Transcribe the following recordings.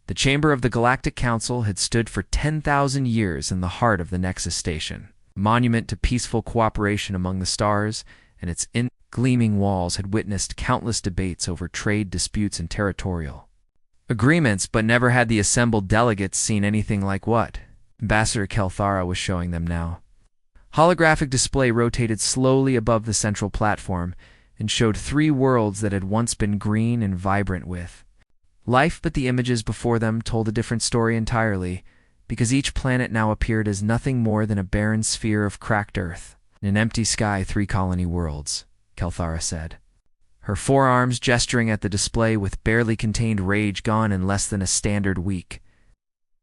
The chamber of the Galactic Council had stood for 10,000 years in the heart of the Nexus Station, a monument to peaceful cooperation among the stars, and its gleaming walls had witnessed countless debates over trade disputes and territorial agreements, but never had the assembled delegates seen anything like what Ambassador Kelthara was showing them now. Holographic display rotated slowly above the central platform and showed 3 worlds that had once been green and vibrant with life, but the images before them told a different story entirely, because each planet now appeared as nothing more than a barren sphere of cracked earth. In an empty sky, 3 colony worlds, Kelthara said, her forearms gesturing at the display with barely contained rage gone in less than a standard week.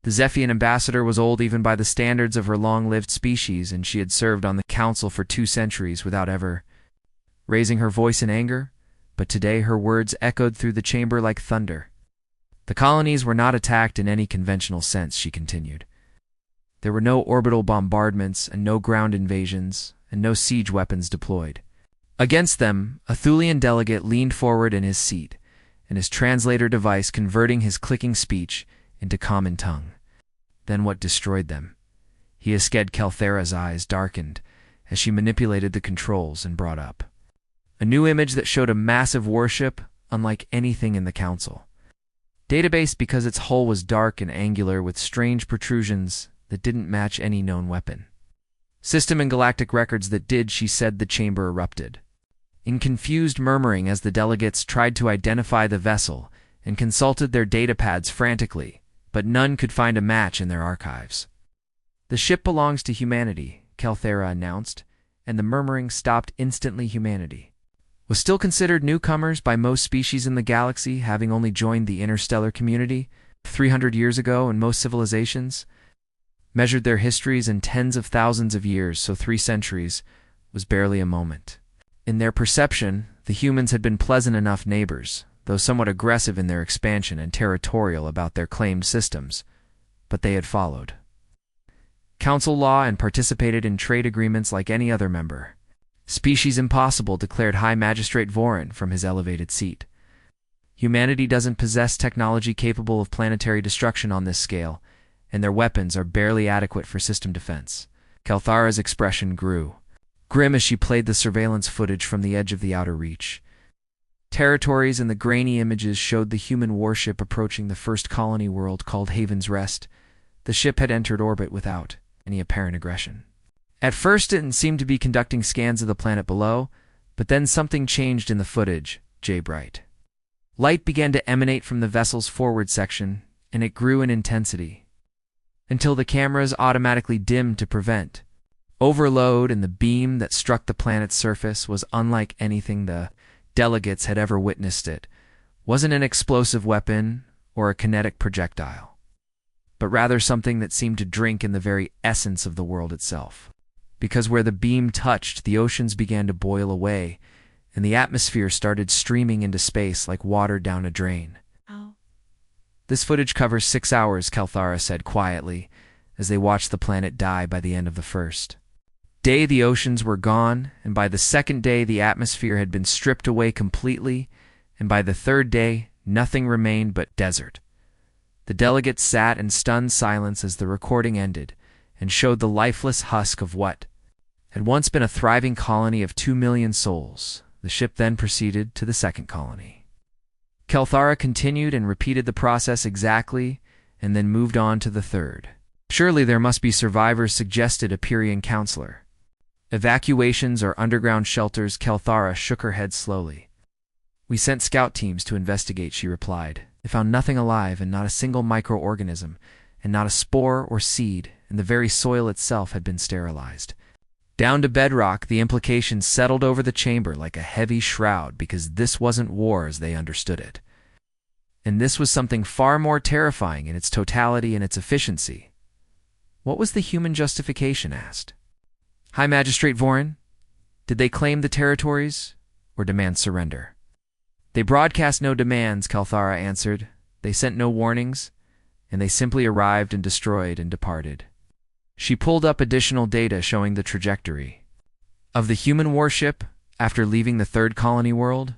The Zephian ambassador was old even by the standards of her long-lived species, and she had served on the council for 2 centuries without ever raising her voice in anger, but today her words echoed through the chamber like thunder. The colonies were not attacked in any conventional sense, she continued. There were no orbital bombardments and no ground invasions and no siege weapons deployed. Against them, a Thulian delegate leaned forward in his seat, and his translator device converting his clicking speech into common tongue. Then what destroyed them? Hiasked Kelthara's eyes darkened as she manipulated the controls and brought up a new image that showed a massive warship unlike anything in the council. Database because its hull was dark and angular with strange protrusions that didn't match any known weapon. System and galactic records that did, she said. The chamber erupted in confused murmuring as the delegates tried to identify the vessel and consulted their datapads frantically, but none could find a match in their archives. The ship belongs to humanity, Kelthara announced, and the murmuring stopped instantly. Humanity was still considered newcomers by most species in the galaxy, having only joined the interstellar community 300 years ago, and most civilizations measured their histories in tens of thousands of years, so 3 centuries was barely a moment. In their perception, the humans had been pleasant enough neighbors, though somewhat aggressive in their expansion and territorial about their claimed systems, but they had followed council law and participated in trade agreements like any other member. Species impossible, declared High Magistrate Vorin from his elevated seat. Humanity doesn't possess technology capable of planetary destruction on this scale, and their weapons are barely adequate for system defense. Kelthara's expression grew grim as she played the surveillance footage from the edge of the outer reach. Territories and the grainy images showed the human warship approaching the first colony world called Haven's Rest. The ship had entered orbit without any apparent aggression. At first it seemed to be conducting scans of the planet below, but then something changed in the footage, J. Bright. Light began to emanate from the vessel's forward section, and it grew in intensity, until the cameras automatically dimmed to prevent overload, and the beam that struck the planet's surface was unlike anything the delegates had ever witnessed. It wasn't an explosive weapon or a kinetic projectile, but rather something that seemed to drink in the very essence of the world itself. Because where the beam touched, the oceans began to boil away, and the atmosphere started streaming into space like water down a drain. Oh. This footage covers 6 hours, Kelthara said quietly, as they watched the planet die. By the end of the first day, the oceans were gone, and by the second day, the atmosphere had been stripped away completely, and by the third day, nothing remained but desert. The delegates sat in stunned silence as the recording ended, and showed the lifeless husk of what had once been a thriving colony of 2 million souls. The ship then proceeded to the second colony. Kelthara continued and repeated the process exactly, and then moved on to the third. Surely there must be survivors, suggested a Pyrian counselor. Evacuations or underground shelters? Kelthara shook her head slowly. We sent scout teams to investigate, she replied. They found nothing alive, and not a single microorganism, and not a spore or seed, and the very soil itself had been sterilized down to bedrock. The implications settled over the chamber like a heavy shroud, because this wasn't war as they understood it. And this was something far more terrifying in its totality and its efficiency. What was the human justification? Asked High Magistrate Vorin. Did they claim the territories or demand surrender? They broadcast no demands, Kelthara answered. They sent no warnings, and they simply arrived and destroyed and departed. She pulled up additional data showing the trajectory of the human warship after leaving the third colony world.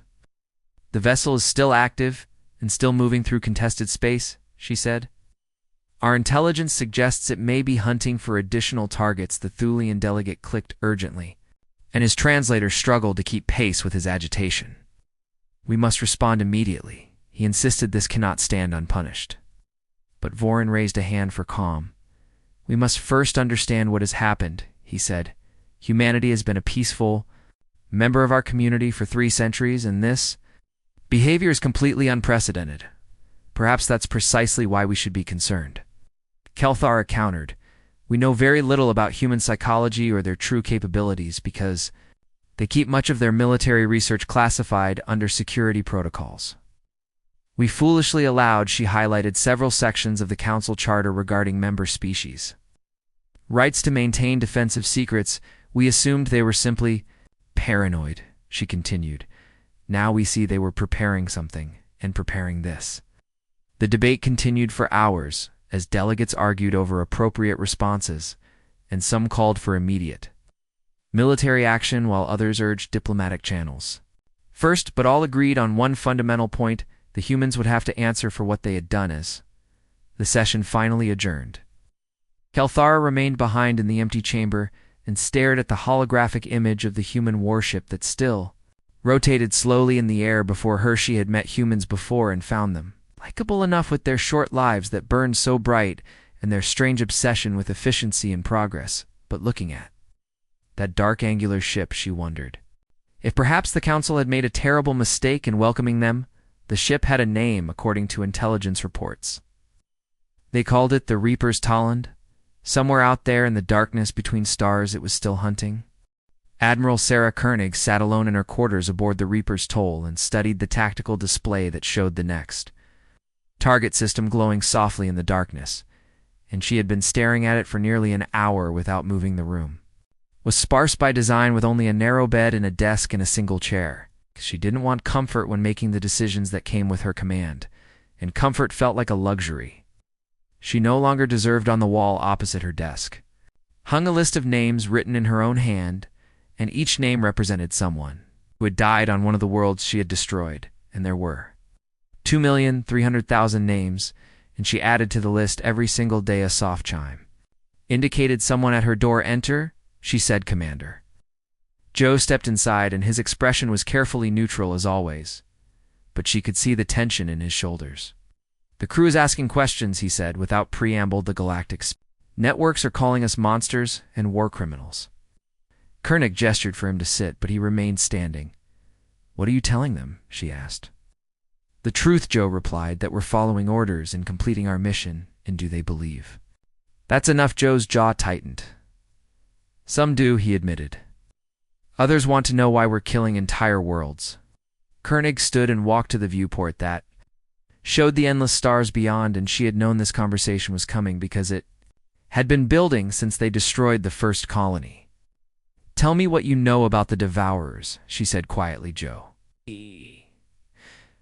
The vessel is still active and still moving through contested space, she said. Our intelligence suggests it may be hunting for additional targets. The Thulian delegate clicked urgently, and his translator struggled to keep pace with his agitation. We must respond immediately. He insisted this cannot stand unpunished. But Vorin raised a hand for calm. We must first understand what has happened, he said. Humanity has been a peaceful member of our community for 3 centuries, and this behavior is completely unprecedented. Perhaps that's precisely why we should be concerned. Kelthara countered. We know very little about human psychology or their true capabilities because they keep much of their military research classified under security protocols. We foolishly allowed, she highlighted several sections of the Council Charter regarding member species. Rights to maintain defensive secrets, we assumed they were simply paranoid, she continued. Now we see they were preparing something, and preparing this. The debate continued for hours, as delegates argued over appropriate responses, and some called for immediate military action while others urged diplomatic channels. First, but all agreed on one fundamental point: the humans would have to answer for what they had done. As the session finally adjourned, Kelthara remained behind in the empty chamber and stared at the holographic image of the human warship that still rotated slowly in the air before her. She had met humans before and found them likable enough with their short lives that burned so bright and their strange obsession with efficiency and progress. But looking at that dark angular ship, she wondered if perhaps the Council had made a terrible mistake in welcoming them. The ship had a name, according to intelligence reports. They called it the Reaper's Talland. Somewhere out there in the darkness between stars it was still hunting. Admiral Sarah Koenig sat alone in her quarters aboard the Reaper's Toll and studied the tactical display that showed the next target system glowing softly in the darkness, and she had been staring at it for nearly an hour without moving. The room was sparse by design, with only a narrow bed and a desk and a single chair. She didn't want comfort when making the decisions that came with her command, and comfort felt like a luxury she no longer deserved. On the wall opposite her desk hung a list of names written in her own hand, and each name represented someone who had died on one of the worlds she had destroyed, and there were 2,300,000 names, and she added to the list every single day. A soft chime indicated someone at her door. Enter, she said. Commander Joe stepped inside, and his expression was carefully neutral as always, but she could see the tension in his shoulders. The crew is asking questions, he said without preamble. The galactic networks are calling us monsters and war criminals. Koenig gestured for him to sit, but he remained standing. What are you telling them? She asked. The truth, Joe replied, that we're following orders and completing our mission, and do they believe? That's enough. Joe's jaw tightened. Some do, he admitted. Others want to know why we're killing entire worlds. Koenig stood and walked to the viewport that showed the endless stars beyond, and she had known this conversation was coming because it had been building since they destroyed the first colony. Tell me what you know about the Devourers, she said quietly. Joe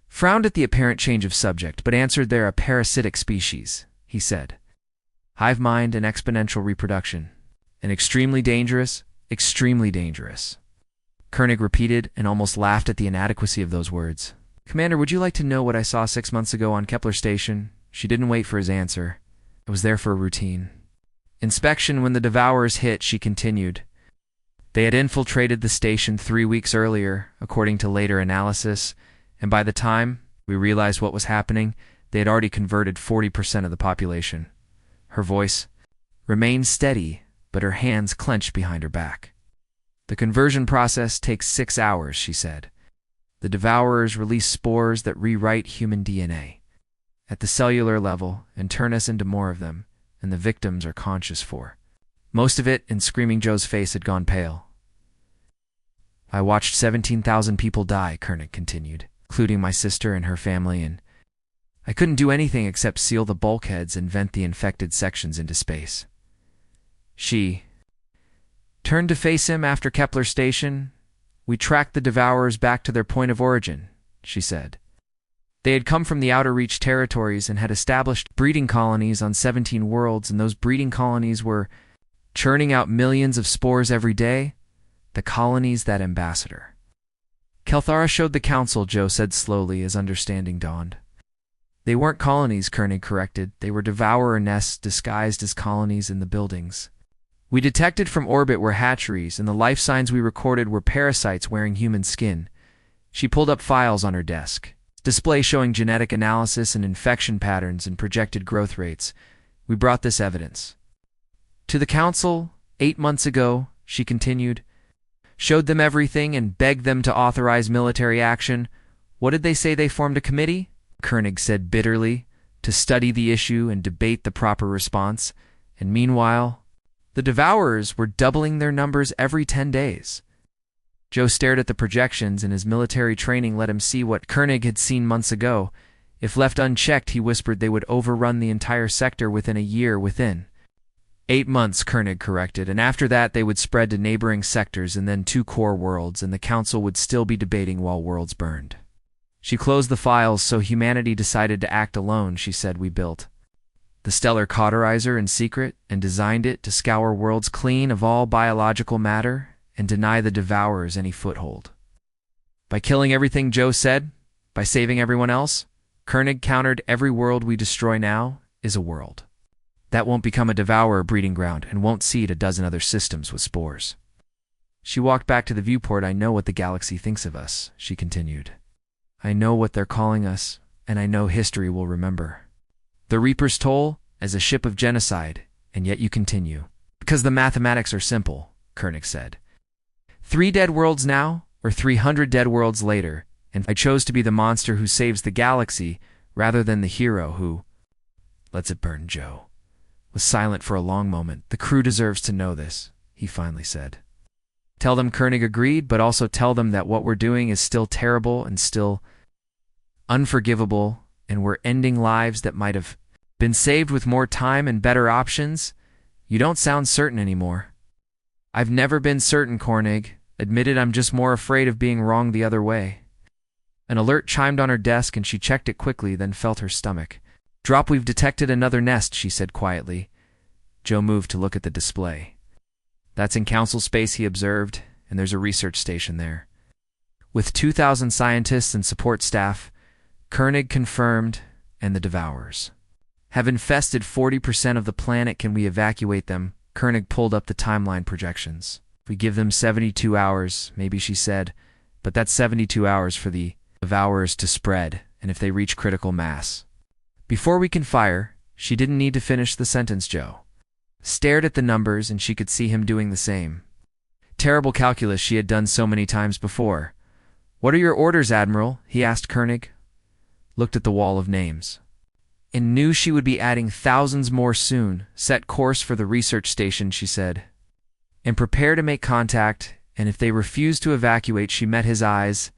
frowned at the apparent change of subject, but answered. They're a parasitic species, he said. Hive mind and exponential reproduction. And extremely dangerous, extremely dangerous. Koenig repeated and almost laughed at the inadequacy of those words. Commander, would you like to know what I saw 6 months ago on Kepler Station? She didn't wait for his answer. I was there for a routine inspection when the Devourers hit, she continued. They had infiltrated the station 3 weeks earlier, according to later analysis, and by the time we realized what was happening, they had already converted 40% of the population. Her voice remained steady, but her hands clenched behind her back. The conversion process takes 6 hours, she said. The Devourers release spores that rewrite human DNA at the cellular level and turn us into more of them, and the victims are conscious for most of it. And Screaming Joe's face had gone pale. I watched 17,000 people die, Koenig continued, including my sister and her family, and I couldn't do anything except seal the bulkheads and vent the infected sections into space. She turned to face him after Kepler Station. We tracked the Devourers back to their point of origin, she said. They had come from the outer reach territories and had established breeding colonies on 17 worlds, and those breeding colonies were churning out millions of spores every day. The colonies that ambassador Kelthara showed the Council, Joe said slowly as understanding dawned. They weren't colonies, Koenig corrected. They were devourer nests disguised as colonies in the buildings. We detected from orbit were hatcheries, and the life signs we recorded were parasites wearing human skin. She pulled up files on her desk. Display showing genetic analysis and infection patterns and projected growth rates. We brought this evidence to the council 8 months ago, she continued. Showed them everything and begged them to authorize military action. What did they say? They formed a committee? Koenig said bitterly, to study the issue and debate the proper response. And meanwhile, the devourers were doubling their numbers every 10 days. Joe stared at the projections, and his military training let him see what Koenig had seen months ago. If left unchecked, he whispered, they would overrun the entire sector within a year. 8 months, Koenig corrected, and after that they would spread to neighboring sectors and then 2 core worlds, and the council would still be debating while worlds burned. She closed the files, so humanity decided to act alone. She said, we built the stellar cauterizer in secret and designed it to scour worlds clean of all biological matter and deny the devourers any foothold. By killing everything, Joe said, by saving everyone else, Koenig countered, every world we destroy now is a world that won't become a devourer breeding ground and won't seed a dozen other systems with spores. She walked back to the viewport. I know what the galaxy thinks of us, she continued. I know what they're calling us, and I know history will remember. The Reaper's toll as a ship of genocide, and yet you continue. Because the mathematics are simple, Koenig said. 3 dead worlds now, or 300 dead worlds later, and I chose to be the monster who saves the galaxy rather than the hero who lets it burn. Joe was silent for a long moment. The crew deserves to know this, he finally said. Tell them, Koenig agreed, but also tell them that what we're doing is still terrible and still unforgivable, and we're ending lives that might have been saved with more time and better options. You don't sound certain anymore. I've never been certain, Koenig admitted. I'm just more afraid of being wrong the other way. An alert chimed on her desk, and she checked it quickly, then felt her stomach drop. We've detected another nest, she said quietly. Joe moved to look at the display. That's in council space, he observed, and there's a research station there. With 2,000 scientists and support staff, Koenig confirmed, and the devourers have infested 40% of the planet. Can we evacuate them? Koenig pulled up the timeline projections. We give them 72 hours, maybe, she said, but that's 72 hours for the devourers to spread, and if they reach critical mass before we can fire. She didn't need to finish the sentence. Joe stared at the numbers, and she could see him doing the same. Terrible calculus she had done so many times before. What are your orders, Admiral? He asked. Koenig looked at the wall of names and knew she would be adding thousands more soon. Set course for the research station, she said, and prepare to make contact, and if they refuse to evacuate, she met his eyes,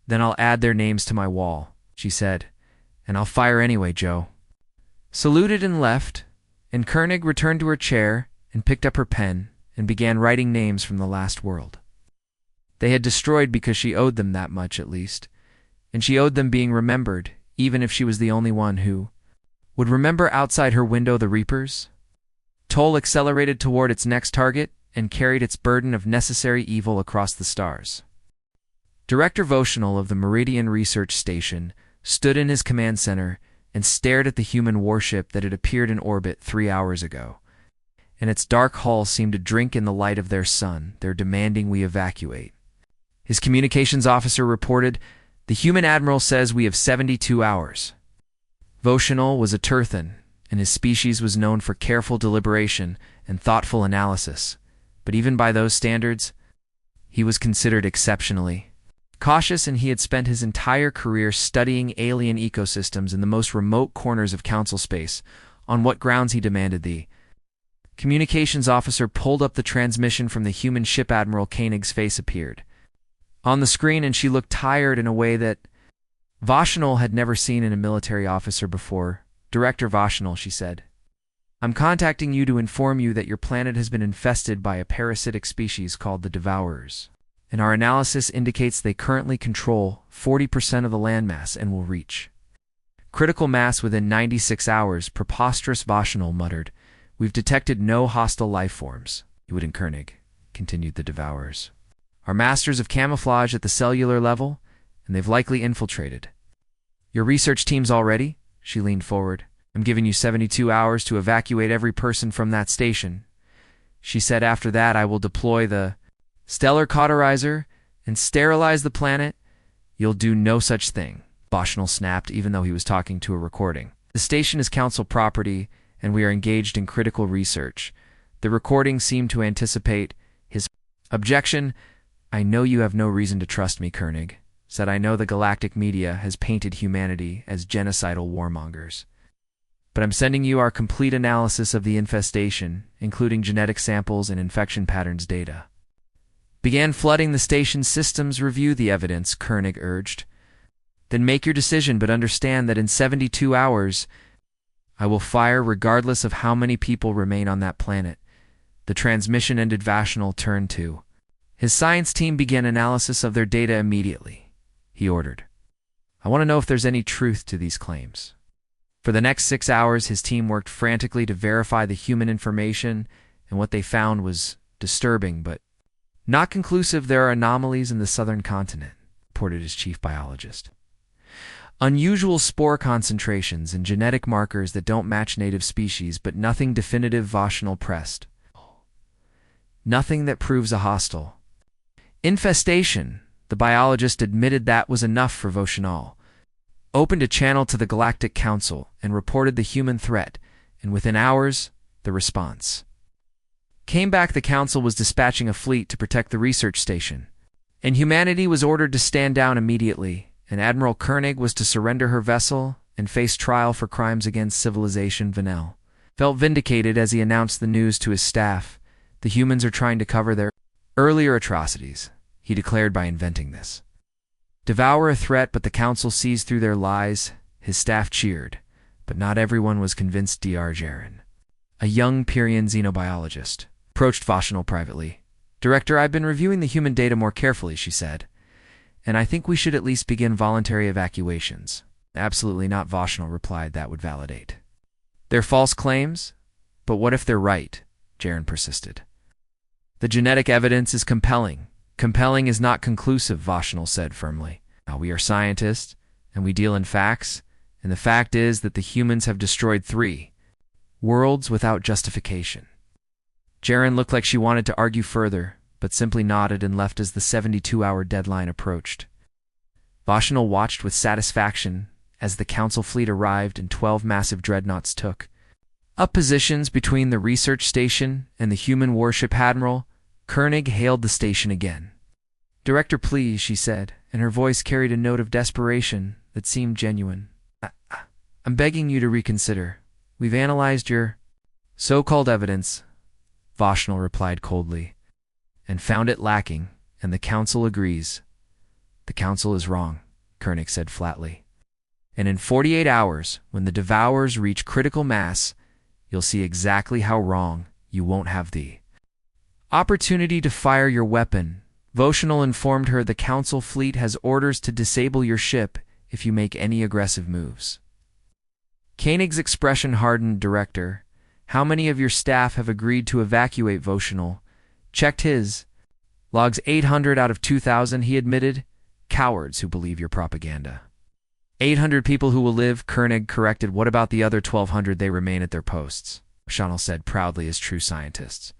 then I'll add their names to my wall, she said, and I'll fire anyway. Joe saluted and left, and Koenig returned to her chair and picked up her pen and began writing names from the last world they had destroyed, because she owed them that much at least, and she owed them being remembered, even if she was the only one who would remember. Outside her window, the Reapers toll accelerated toward its next target and carried its burden of necessary evil across the stars. Director Votional of the Meridian Research Station stood in his command center and stared at the human warship that had appeared in orbit 3 hours ago, and its dark hull seemed to drink in the light of their sun. They're demanding we evacuate. His communications officer reported, the human admiral says we have 72 hours. Votional was a Turthan, and his species was known for careful deliberation and thoughtful analysis, but even by those standards, he was considered exceptionally cautious, and he had spent his entire career studying alien ecosystems in the most remote corners of council space. On what grounds, he demanded. The communications officer pulled up the transmission from the human ship. Admiral Koenig's face appeared on the screen, and she looked tired in a way that Votional had never seen in a military officer before. Director Votional, she said, I'm contacting you to inform you that your planet has been infested by a parasitic species called the Devourers, and our analysis indicates they currently control 40% of the landmass and will reach critical mass within 96 hours. Preposterous, Votional muttered. We've detected no hostile life forms. Hewitt and Koenig, continued the Devourers, are masters of camouflage at the cellular level, and they've likely infiltrated your research teams already. She leaned forward. I'm giving you 72 hours to evacuate every person from that station. She said after that I will deploy the stellar cauterizer and sterilize the planet. You'll do no such thing, Bushnell snapped, even though he was talking to a recording. The station is council property, and we are engaged in critical research. The recording seemed to anticipate his objection. I know you have no reason to trust me, Koenig said. I know the galactic media has painted humanity as genocidal warmongers. But I'm sending you our complete analysis of the infestation, including genetic samples and infection patterns data. Began flooding the station's systems. Review the evidence, Koenig urged. Then make your decision, but understand that in 72 hours, I will fire regardless of how many people remain on that planet. The transmission ended. Vashnell turned to his science team. Began analysis of their data immediately, he ordered. I want to know if there's any truth to these claims. For the next 6 hours, his team worked frantically to verify the human information, and what they found was disturbing but not conclusive. There are anomalies in the southern continent, reported his chief biologist. Unusual spore concentrations and genetic markers that don't match native species, but nothing definitive, Vashnell pressed. Nothing that proves a hostile infestation. The biologist admitted that was enough for Vashnell. Opened a channel to the Galactic Council and reported the human threat, and within hours, the response came back. The Council was dispatching a fleet to protect the research station, and humanity was ordered to stand down immediately, and Admiral Koenig was to surrender her vessel and face trial for crimes against civilization. Vanel felt vindicated as he announced the news to his staff. The humans are trying to cover their earlier atrocities, he declared, by inventing this. Devour a threat, but the Council sees through their lies. His staff cheered, but not everyone was convinced. Dr. Jaren, a young Pyrian xenobiologist, approached Vashnell privately. Director, I've been reviewing the human data more carefully, she said, and I think we should at least begin voluntary evacuations. Absolutely not, Vashnell replied. That would validate their false claims. But what if they're right? Jaren persisted. The genetic evidence is compelling. Compelling is not conclusive, Vashnell said firmly. Now, we are scientists, and we deal in facts, and the fact is that the humans have destroyed 3 worlds without justification. Jaren looked like she wanted to argue further, but simply nodded and left as the 72-hour deadline approached. Vashnell watched with satisfaction as the Council fleet arrived and 12 massive dreadnoughts took up positions between the research station and the human warship. Admiral Koenig hailed the station again. Director, please, she said, and her voice carried a note of desperation that seemed genuine. I'm begging you to reconsider. We've analyzed your so-called evidence, Vashnell replied coldly, and found it lacking, and the Council agrees. The Council is wrong, Koenig said flatly. And in 48 hours, when the Devourers reach critical mass, you'll see exactly how wrong. You won't have the opportunity to fire your weapon. Vashnell informed her the Council fleet has orders to disable your ship if you make any aggressive moves. Koenig's expression hardened. Director, how many of your staff have agreed to evacuate? Vashnell checked his logs. 800 out of 2,000, he admitted. Cowards who believe your propaganda. 800 people who will live, Koenig corrected. What about the other 1,200? They remain at their posts, Vashnell said proudly, as true scientists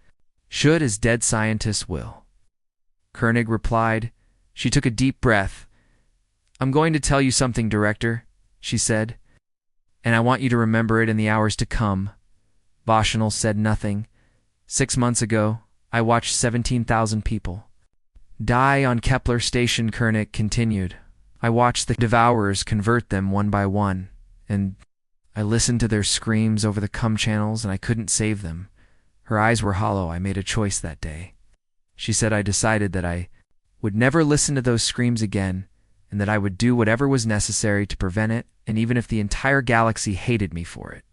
should, as dead scientists will. Koenig replied. She took a deep breath. I'm going to tell you something, Director, she said, and I want you to remember it in the hours to come. Vashnell said nothing. 6 months ago, I watched 17,000 people die on Kepler Station, Koenig continued. I watched the Devourers convert them one by one, and I listened to their screams over the comm channels, and I couldn't save them. Her eyes were hollow. I made a choice that day. She said, I decided that I would never listen to those screams again, and that I would do whatever was necessary to prevent it, and even if the entire galaxy hated me for it.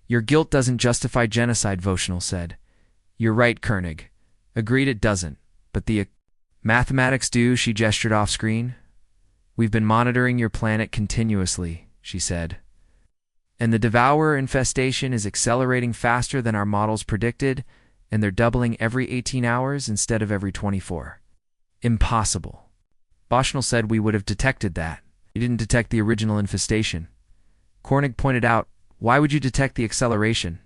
Your guilt doesn't justify genocide, Vashnell said. You're right, Koenig. Agreed, it doesn't. But the mathematics do, she gestured off screen. We've been monitoring your planet continuously, she said. And the Devourer infestation is accelerating faster than our models predicted, and they're doubling every 18 hours instead of every 24. Impossible. Vashnell said we would have detected that. You didn't detect the original infestation. Koenig pointed out. Why would you detect the acceleration?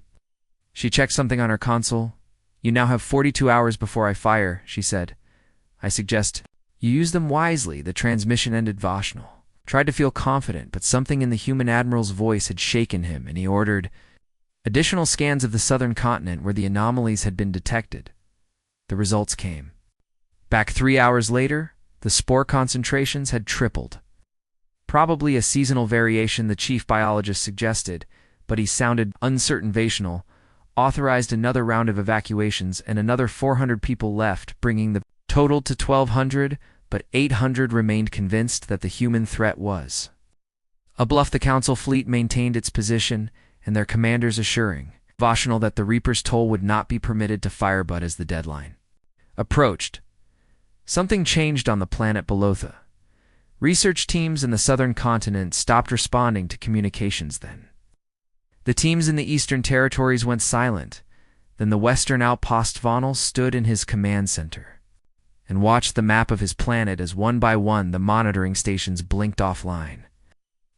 She checked something on her console. You now have 42 hours before I fire, she said. I suggest you use them wisely. The transmission ended. Voshnal tried to feel confident, but something in the human admiral's voice had shaken him, and he ordered additional scans of the southern continent where the anomalies had been detected. The results came. Back 3 hours later, the spore concentrations had tripled. Probably a seasonal variation, the chief biologist suggested, but he sounded uncertain. Voshnal authorized another round of evacuations, and another 400 people left, bringing the total to 1,200, but 800 remained convinced that the human threat was a bluff. The Council fleet maintained its position, and their commanders assuring Voshnal that the Reaper's toll would not be permitted to fire. But as the deadline approached, something changed on the planet Belotha. Research teams in the southern continent stopped responding to communications then. The teams in the eastern territories went silent. Then the western outpost Vonal stood in his command center and watched the map of his planet as one by one the monitoring stations blinked offline.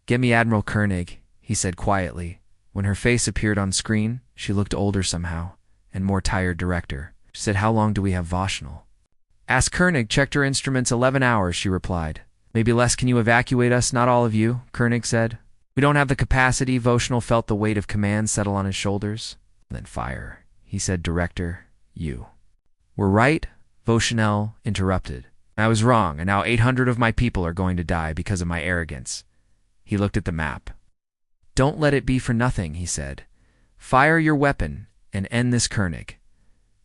Get me Admiral Koenig, he said quietly. When her face appeared on screen, she looked older somehow, and more tired. Director, she said, how long do we have? Voshnal asked. Koenig checked her instruments. 11 hours, she replied. Maybe less. Can you evacuate us? Not all of you, Koenig said. We don't have the capacity. Voshnal felt the weight of command settle on his shoulders. Then fire, he said. Director, you were right, Voshnal interrupted. I was wrong, and now 800 of my people are going to die because of my arrogance. He looked at the map. Don't let it be for nothing, he said. Fire your weapon and end this. Koenig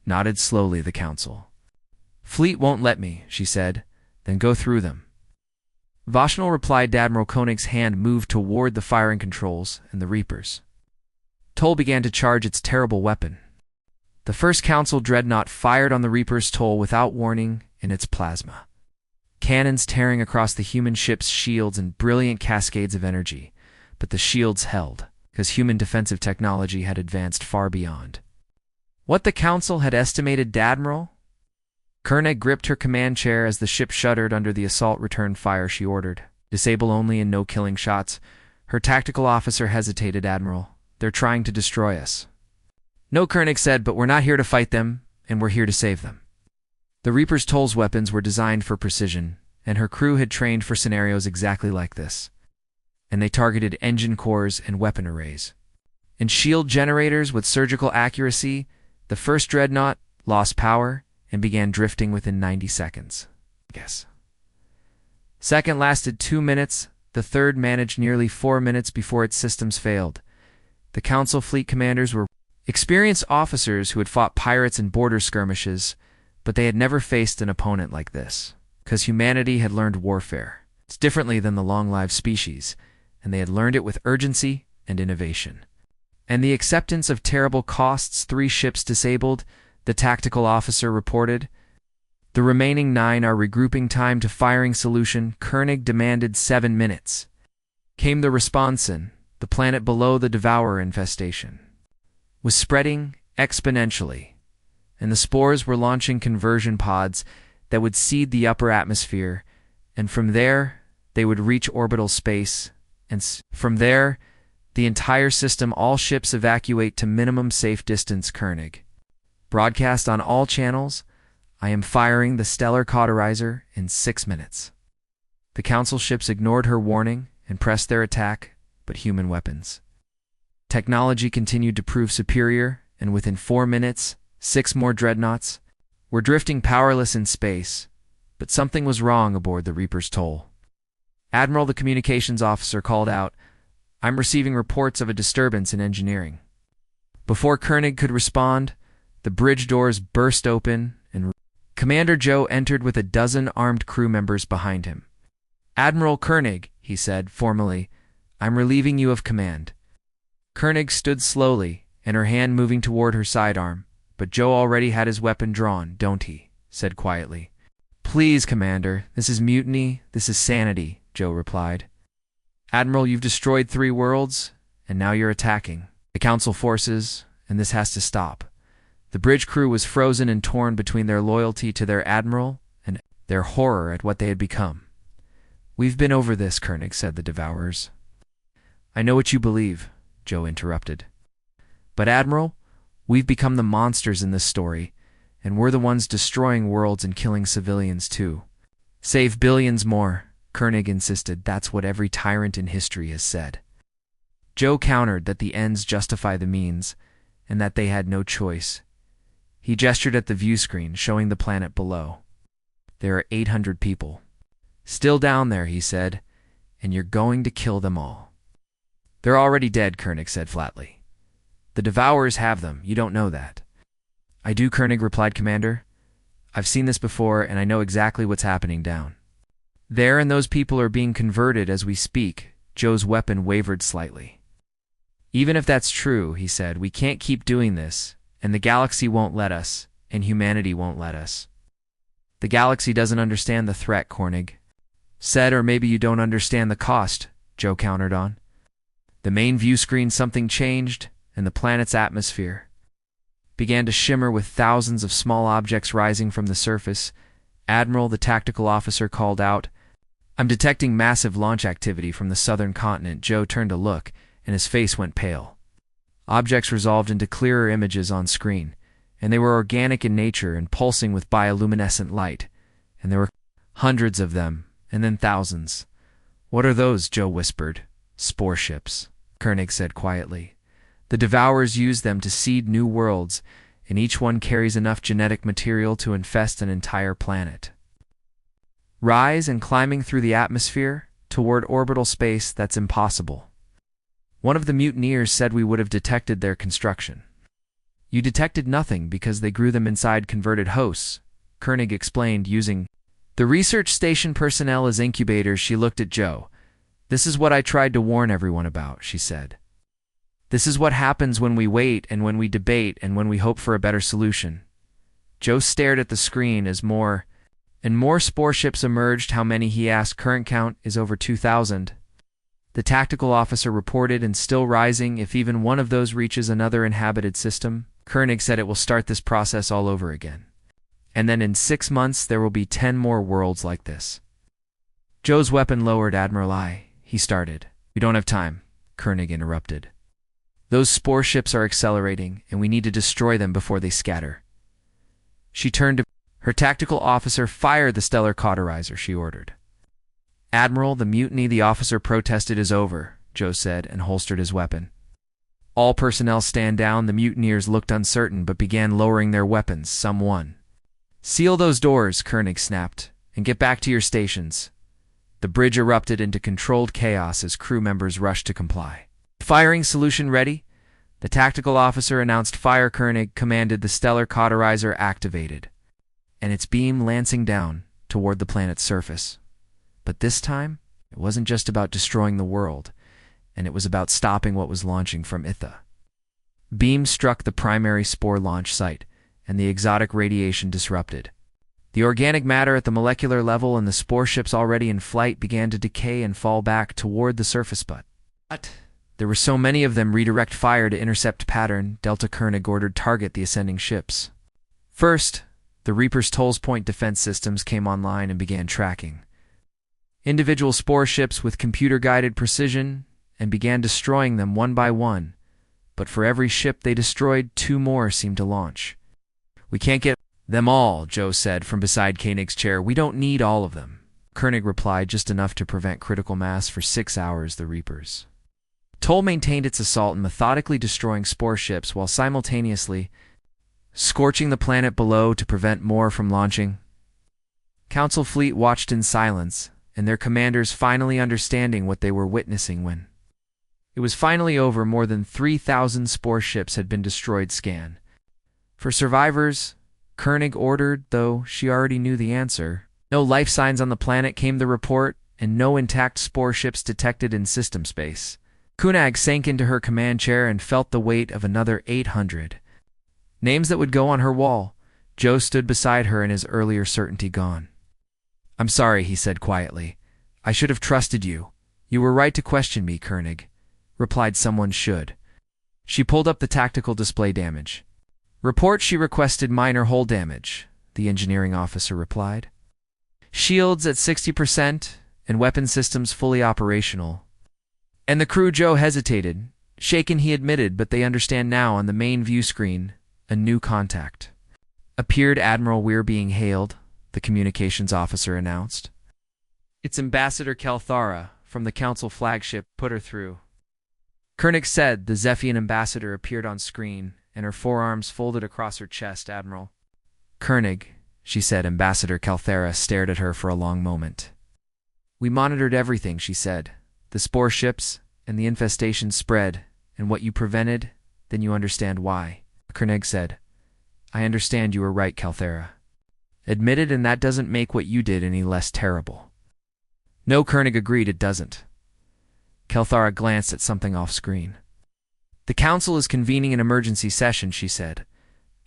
nodded slowly. The Council fleet won't let me, she said. Then go through them. Voshnal replied. Admiral Koenig's hand moved toward the firing controls, and the Reaper's toll began to charge its terrible weapon. The first Council dreadnought fired on the Reaper's toll without warning in its plasma cannons, tearing across the human ship's shields in brilliant cascades of energy. But the shields held, because human defensive technology had advanced far beyond what the Council had estimated. Admiral Koenig gripped her command chair as the ship shuddered under the assault. Return fire, she ordered. Disable only and no killing shots. Her tactical officer hesitated. Admiral, they're trying to destroy us. No, Koenig said, but we're not here to fight them, and we're here to save them. The Reaper's toll's weapons were designed for precision, and her crew had trained for scenarios exactly like this. And they targeted engine cores and weapon arrays and shield generators with surgical accuracy. The first dreadnought lost power and began drifting within 90 seconds. Second lasted 2 minutes. The third managed nearly 4 minutes before its systems failed. The Council fleet commanders were experienced officers who had fought pirates and border skirmishes, but they had never faced an opponent like this, because humanity had learned warfare. It's differently than the long-lived species, and they had learned it with urgency and innovation. And the acceptance of terrible costs. 3 ships disabled, the tactical officer reported. The remaining 9 are regrouping. Time to firing. Solution, Koenig demanded. 7 minutes. Came the response, and the planet below the devourer infestation was spreading exponentially, and the spores were launching conversion pods that would seed the upper atmosphere, and from there they would reach orbital space, and from there the entire system. All ships evacuate to minimum safe distance. Koenig broadcast on all channels. I am firing the stellar cauterizer in 6 minutes. The Council ships ignored her warning and pressed their attack, but human weapons technology continued to prove superior, and within 4 minutes, 6 more dreadnoughts were drifting powerless in space. But something was wrong aboard the Reaper's toll. Admiral, the communications officer, called out, I'm receiving reports of a disturbance in engineering. Before Koenig could respond, the bridge doors burst open, and Commander Joe entered with a dozen armed crew members behind him. Admiral Koenig, he said formally, I'm relieving you of command. Koenig stood slowly, and her hand moving toward her sidearm, but Joe already had his weapon drawn. Don't he? Said quietly. Please, Commander, this is mutiny, this is sanity, Joe replied. Admiral, you've destroyed 3 worlds, and now you're attacking the Council forces, and this has to stop. The bridge crew was frozen and torn between their loyalty to their admiral and their horror at what they had become. We've been over this, Koenig, said the Devourers. I know what you believe, Joe interrupted. But Admiral, we've become the monsters in this story, and we're the ones destroying worlds and killing civilians too. Save billions more, Koenig insisted. That's what every tyrant in history has said. Joe countered that the ends justify the means, and that they had no choice. He gestured at the view screen, showing the planet below. There are 800 people. Still down there, he said, and you're going to kill them all. They're already dead, Koenig said flatly. The Devourers have them, you don't know that. I do, Koenig replied, Commander. I've seen this before, and I know exactly what's happening down there, and those people are being converted as we speak. Joe's weapon wavered slightly. Even if that's true, he said, we can't keep doing this, and the galaxy won't let us, and humanity won't let us. The galaxy doesn't understand the threat, Koenig said, or maybe you don't understand the cost, Joe countered on. The main view screen, something changed, and the planet's atmosphere began to shimmer with thousands of small objects rising from the surface. Admiral, the tactical officer, called out, I'm detecting massive launch activity from the southern continent. Joe turned to look, and his face went pale. Objects resolved into clearer images on screen, and they were organic in nature and pulsing with bioluminescent light, and there were hundreds of them, and then thousands. What are those? Joe whispered. Spore ships, Koenig said quietly. The Devourers use them to seed new worlds, and each one carries enough genetic material to infest an entire planet. Rise and climbing through the atmosphere toward orbital space, that's impossible. One of the mutineers said we would have detected their construction. You detected nothing because they grew them inside converted hosts, Koenig explained, using the research station personnel as incubators. She looked at Joe. This is what I tried to warn everyone about, she said. This is what happens when we wait and when we debate and when we hope for a better solution. Joe stared at the screen as more and more spore ships emerged. How many, he asked. Current count is over 2,000. The tactical officer reported, and still rising. If even one of those reaches another inhabited system, Koenig said, it will start this process all over again. And then in 6 months there will be 10 more worlds like this. Joe's weapon lowered. Admiral, he started. We don't have time, Koenig interrupted. Those spore ships are accelerating, and we need to destroy them before they scatter. She turned to her tactical officer. Fire the stellar cauterizer, she ordered. Admiral, the mutiny the officer protested is over, Joe said, and holstered his weapon. All personnel stand down. The mutineers looked uncertain, but began lowering their weapons. Some won. Seal those doors, Koenig snapped, and get back to your stations. The bridge erupted into controlled chaos as crew members rushed to comply. Firing solution ready? The tactical officer announced. Fire, Koenig commanded. The stellar cauterizer activated, and its beam lancing down toward the planet's surface. But this time, it wasn't just about destroying the world, and it was about stopping what was launching from Itha. Beams struck the primary spore launch site, and the exotic radiation disrupted. The organic matter at the molecular level and the spore ships already in flight began to decay and fall back toward the surface. But there were so many of them. Redirect fire to intercept pattern, Delta. Koenig ordered. Target the ascending ships. First, the Reaper's Toll's point defense systems came online and began tracking individual spore ships with computer-guided precision and began destroying them one by one. But for every ship they destroyed, 2 more seemed to launch. We can't get them all, Joe said from beside Koenig's chair. We don't need all of them, Koenig replied. Just enough to prevent critical mass for 6 hours. The Reapers Toll maintained its assault, methodically destroying spore ships while simultaneously scorching the planet below to prevent more from launching. Council fleet watched in silence, and their commanders finally understanding what they were witnessing when it was finally over. More than 3,000 spore ships had been destroyed. Scan for survivors, Koenig ordered, though she already knew the answer. No life signs on the planet, came the report, and no intact spore ships detected in system space. Koenig sank into her command chair and felt the weight of another 800 names that would go on her wall. Joe stood beside her, and his earlier certainty gone. I'm sorry, he said quietly. I should have trusted you. You were right to question me, Koenig replied. Someone should. She pulled up the tactical display. Damage report, she requested. Minor hull damage, the engineering officer replied. Shields at 60% and weapon systems fully operational. And the crew Joe hesitated. Shaken, he admitted, but they understand now. On the main view screen, a new contact appeared. Admiral, we're being hailed, the communications officer announced. It's Ambassador Kalthara from the Council flagship. Put her through. Koenig said. The Zephian ambassador appeared on screen, and her forearms folded across her chest. Admiral Koenig, she said. Ambassador Kalthara stared at her for a long moment. We monitored everything, she said. The spore ships and the infestation spread, and what you prevented, then you understand why. Koenig said. I understand you were right, Kalthara admitted, and that doesn't make what you did any less terrible. No, Koenig agreed, it doesn't. Kalthara glanced at something off screen. The Council is convening an emergency session, she said.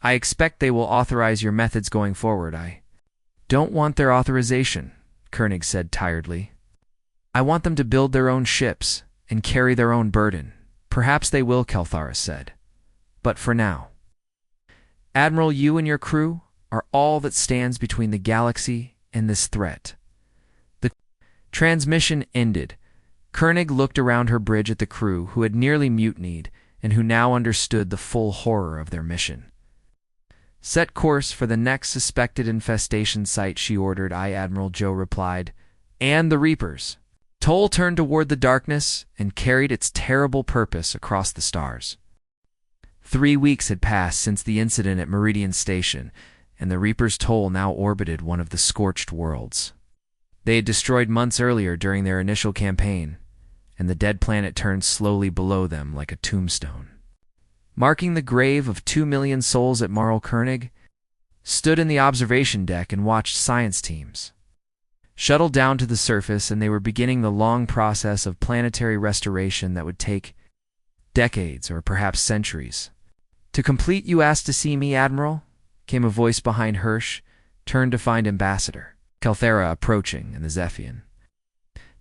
I expect they will authorize your methods going forward. I don't want their authorization, Koenig said tiredly. I want them to build their own ships and carry their own burden. Perhaps they will, Kalthara said. But for now, Admiral, you and your crew are all that stands between the galaxy and this threat. The transmission ended. Koenig looked around her bridge at the crew, who had nearly mutinied and who now understood the full horror of their mission. Set course for the next suspected infestation site, she ordered. Aye, Admiral, Joe replied. And the Reapers. Toll turned toward the darkness and carried its terrible purpose across the stars. 3 weeks had passed since the incident at Meridian Station, and the Reapers' Toll now orbited one of the scorched worlds they had destroyed months earlier during their initial campaign, and the dead planet turned slowly below them like a tombstone. Marking the grave of 2 million souls at Marl, Koenig stood in the observation deck and watched science teams shuttle down to the surface, and they were beginning the long process of planetary restoration that would take decades or perhaps centuries to complete. You asked to see me, Admiral? Came a voice behind Hirsch, turned to find Ambassador Kalthara approaching, and the Zephian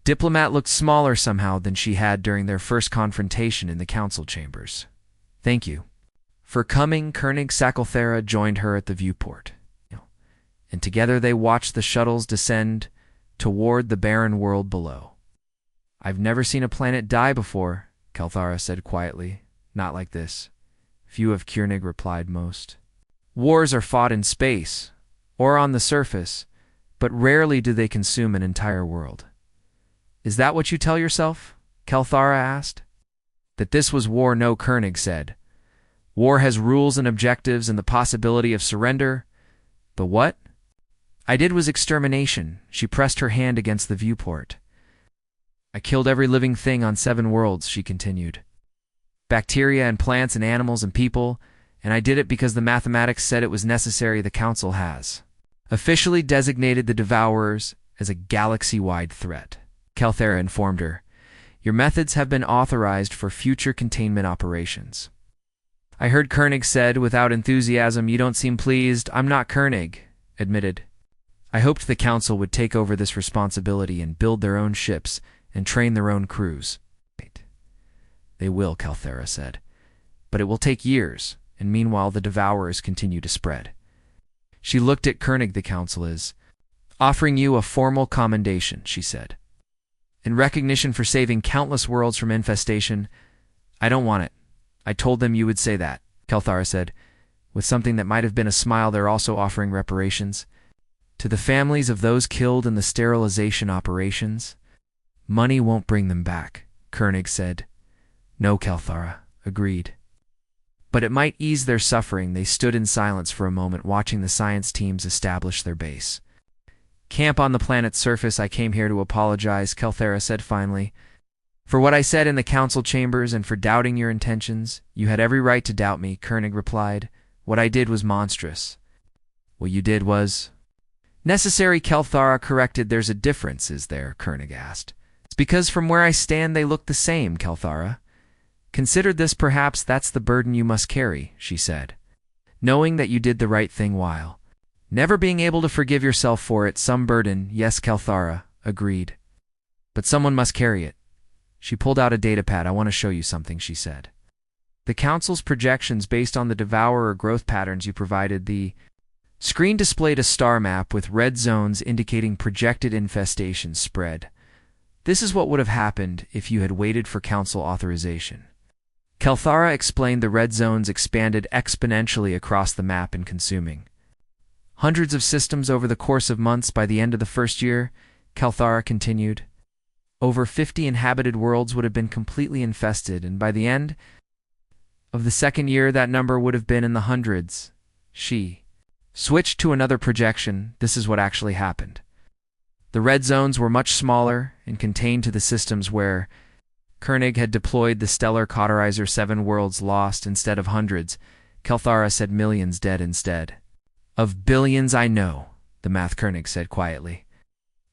diplomat looked smaller somehow than she had during their first confrontation in the council chambers. Thank you for coming. Koenig Kalthara joined her at the viewport, and together they watched the shuttles descend toward the barren world below. I've never seen a planet die before, Kalthara said quietly. Not like this. Few of Koenig replied. Most wars are fought in space or on the surface, but rarely do they consume an entire world. Is that what you tell yourself? Kalthara asked. That this was war? No, Koenig said. War has rules and objectives and the possibility of surrender. But what I did was extermination. She pressed her hand against the viewport. I killed every living thing on 7 worlds, she continued. Bacteria and plants and animals and people, and I did it because the mathematics said it was necessary. The Council has officially designated the Devourers as a galaxy-wide threat, Kalthara informed her. Your methods have been authorized for future containment operations. I heard, Koenig said without enthusiasm. You don't seem pleased. I'm not, Koenig admitted. I hoped the Council would take over this responsibility and build their own ships and train their own crews. They will, Kalthara said. But it will take years, and meanwhile the Devourers continue to spread. She looked at Koenig. The Council is offering you a formal commendation, she said. In recognition for saving countless worlds from infestation. I don't want it. I told them you would say that, Kalthara said. With something that might have been a smile, they're also offering reparations to the families of those killed in the sterilization operations. Money won't bring them back, Koenig said. No, Kalthara agreed. But it might ease their suffering. They stood in silence for a moment, watching the science teams establish their base camp on the planet's surface. I came here to apologize, Kalthara said finally, for what I said in the council chambers and for doubting your intentions. You had every right to doubt me, Koenig replied. What I did was monstrous. What you did was necessary, Kalthara corrected. There's a difference, is there? Koenig asked. It's because from where I stand they look the same, Kalthara. Consider this. Perhaps that's the burden you must carry, she said. Knowing that you did the right thing while never being able to forgive yourself for it. Some burden, yes, Kalthara agreed. But someone must carry it. She pulled out a datapad. I want to show you something, she said. The Council's projections based on the Devourer growth patterns you provided. The screen displayed a star map with red zones indicating projected infestation spread. This is what would have happened if you had waited for council authorization. Kelthara explained the red zones expanded exponentially across the map and consuming hundreds of systems over the course of months. By the end of the first year, Kelthara continued, over 50 inhabited worlds would have been completely infested, and by the end of the second year that number would have been in the hundreds. She switched to another projection. This is what actually happened. The red zones were much smaller and contained to the systems where Koenig had deployed the stellar cauterizer. 7 worlds lost instead of hundreds. Kelthara said millions dead instead of billions. I know, the math Koenig said quietly.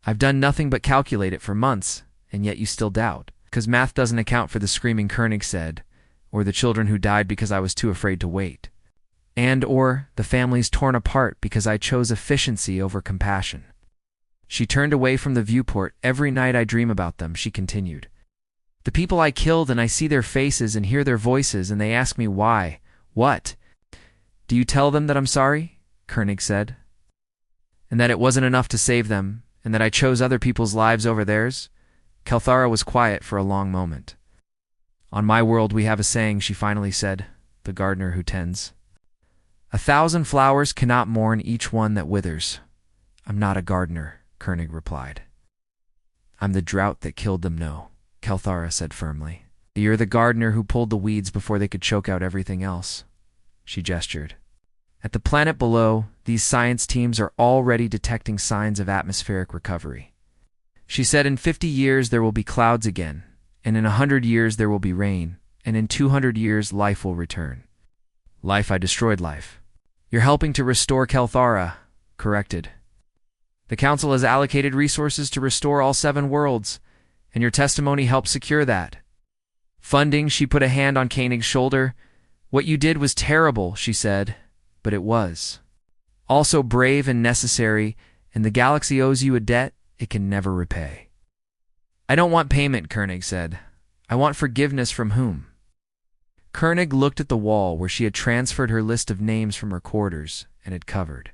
I've done nothing but calculate it for months, and yet you still doubt. Because math doesn't account for the screaming, Koenig said, or the children who died because I was too afraid to wait. And or the families torn apart because I chose efficiency over compassion. She turned away from the viewport. Every night I dream about them, she continued. The people I killed, and I see their faces and hear their voices, and they ask me why. What? Do you tell them that I'm sorry? Koenig said. And that it wasn't enough to save them, and that I chose other people's lives over theirs? Kelthara was quiet for a long moment. On my world we have a saying, she finally said, the gardener who tends 1,000 flowers cannot mourn each one that withers. I'm not a gardener, Koenig replied. I'm the drought that killed them. No, Kelthara said firmly. You're the gardener who pulled the weeds before they could choke out everything else. She gestured. At the planet below, these science teams are already detecting signs of atmospheric recovery. She said in 50 years there will be clouds again, and in 100 years there will be rain, and in 200 years life will return. Life? I destroyed life. You're helping to restore, Kelthara corrected. The council has allocated resources to restore all 7 worlds, and your testimony helped secure that. Funding? She put a hand on Koenig's shoulder. What you did was terrible, she said, but it was also brave and necessary, and the galaxy owes you a debt it can never repay. I don't want payment, Koenig said. I want forgiveness. From whom? Koenig looked at the wall where she had transferred her list of names from her quarters and had covered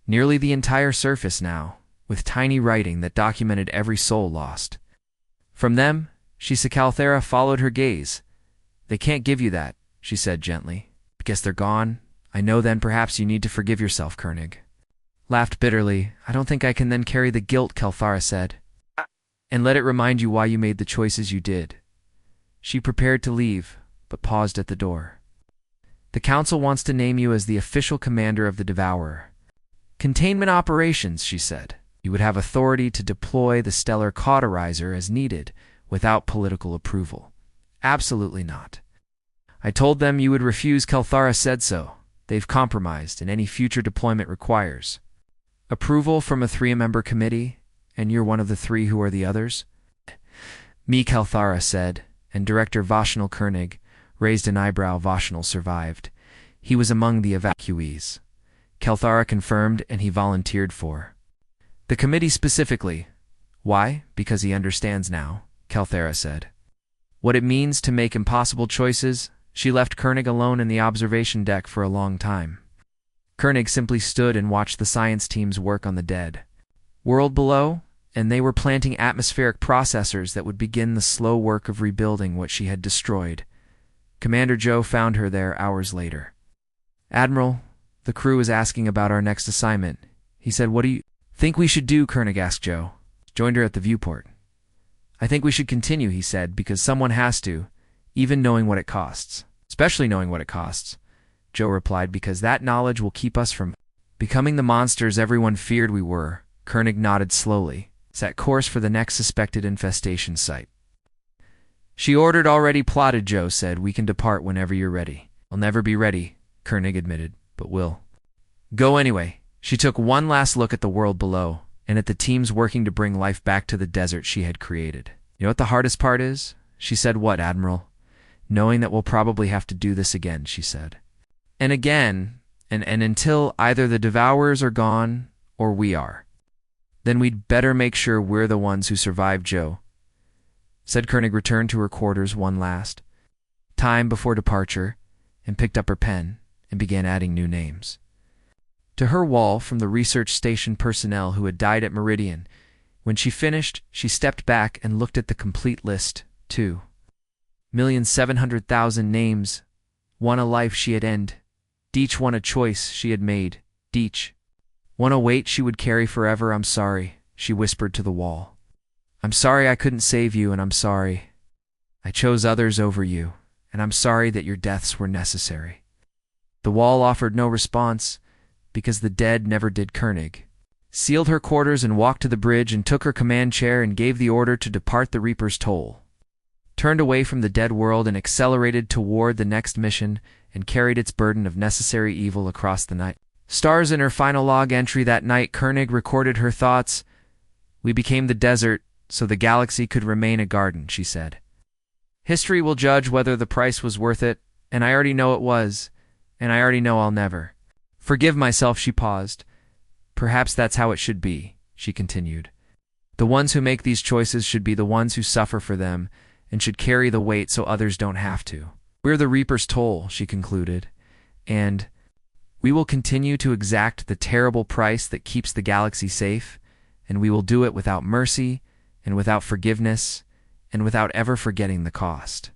nearly the entire surface now, with tiny writing that documented every soul lost. From them, Kelthara followed her gaze. They can't give you that, she said gently. I guess they're gone. I know. Then perhaps you need to forgive yourself, Koenig laughed bitterly. I don't think I can then carry the guilt, Kelthara said, and let it remind you why you made the choices you did. She prepared to leave, but paused at the door. The council wants to name you as the official commander of the Devourer. Containment operations, she said. You would have authority to deploy the stellar cauterizer as needed without political approval. Absolutely not. I told them you would refuse. Kelthara said so. They've compromised, and any future deployment requires approval from a 3-member committee, and you're one of the 3. Who are the others? Me, Kelthara said, and Director Voshnal Koenig raised an eyebrow. Voshnal survived. He was among the evacuees. Kelthara confirmed, and he volunteered for the committee specifically. Why? Because he understands now, Kelthara said. What it means to make impossible choices. She left Koenig alone in the observation deck for a long time. Koenig simply stood and watched the science teams work on the dead world below, and they were planting atmospheric processors that would begin the slow work of rebuilding what she had destroyed. Commander Joe found her there hours later. Admiral, the crew is asking about our next assignment. He said, what do you think we should do? Koenig asked Joe. Joined her at the viewport. I think we should continue, he said, because someone has to, even knowing what it costs. Especially knowing what it costs, Joe replied, because that knowledge will keep us from becoming the monsters everyone feared we were. Koenig nodded slowly. Set course for the next suspected infestation site. She ordered. Already plotted, Joe said. We can depart whenever you're ready. I'll never be ready, Koenig admitted, but we'll go anyway. She took one last look at the world below, and at the teams working to bring life back to the desert she had created. You know what the hardest part is? She said. What, Admiral? Knowing that we'll probably have to do this again, she said. And again, and until either the Devourers are gone, or we are. Then we'd better make sure we're the ones who survive, Joe said. Koenig returned to her quarters one last time before departure, and picked up her pen and began adding new names to her wall from the research station personnel who had died at Meridian. When she finished, she stepped back and looked at the complete list. 2,700,000 names. One a life she had ended. Each one a choice she had made. Each one a weight she would carry forever. I'm sorry, she whispered to the wall. I'm sorry I couldn't save you, and I'm sorry I chose others over you, and I'm sorry that your deaths were necessary. The wall offered no response, because the dead never did. Koenig sealed her quarters and walked to the bridge and took her command chair and gave the order to depart the Reaper's Toll. Turned away from the dead world and accelerated toward the next mission and carried its burden of necessary evil across the night. Stars in her final log entry that night, Koenig recorded her thoughts. We became the desert so the galaxy could remain a garden, she said. History will judge whether the price was worth it, and I already know it was, and I already know I'll never forgive myself. She paused. Perhaps that's how it should be, she continued. The ones who make these choices should be the ones who suffer for them and should carry the weight so others don't have to. We're the Reaper's Toll, she concluded, and we will continue to exact the terrible price that keeps the galaxy safe, and we will do it without mercy and without forgiveness and without ever forgetting the cost.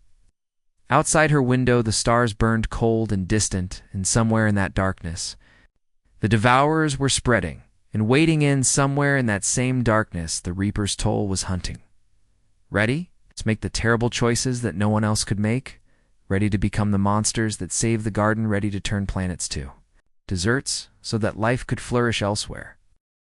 Outside her window, the stars burned cold and distant, and somewhere in that darkness, the Devourers were spreading, and waiting in somewhere in that same darkness, the Reaper's Toll was hunting. Ready to make the terrible choices that no one else could make? Ready to become the monsters that saved the garden, ready to turn planets to deserts so that life could flourish elsewhere.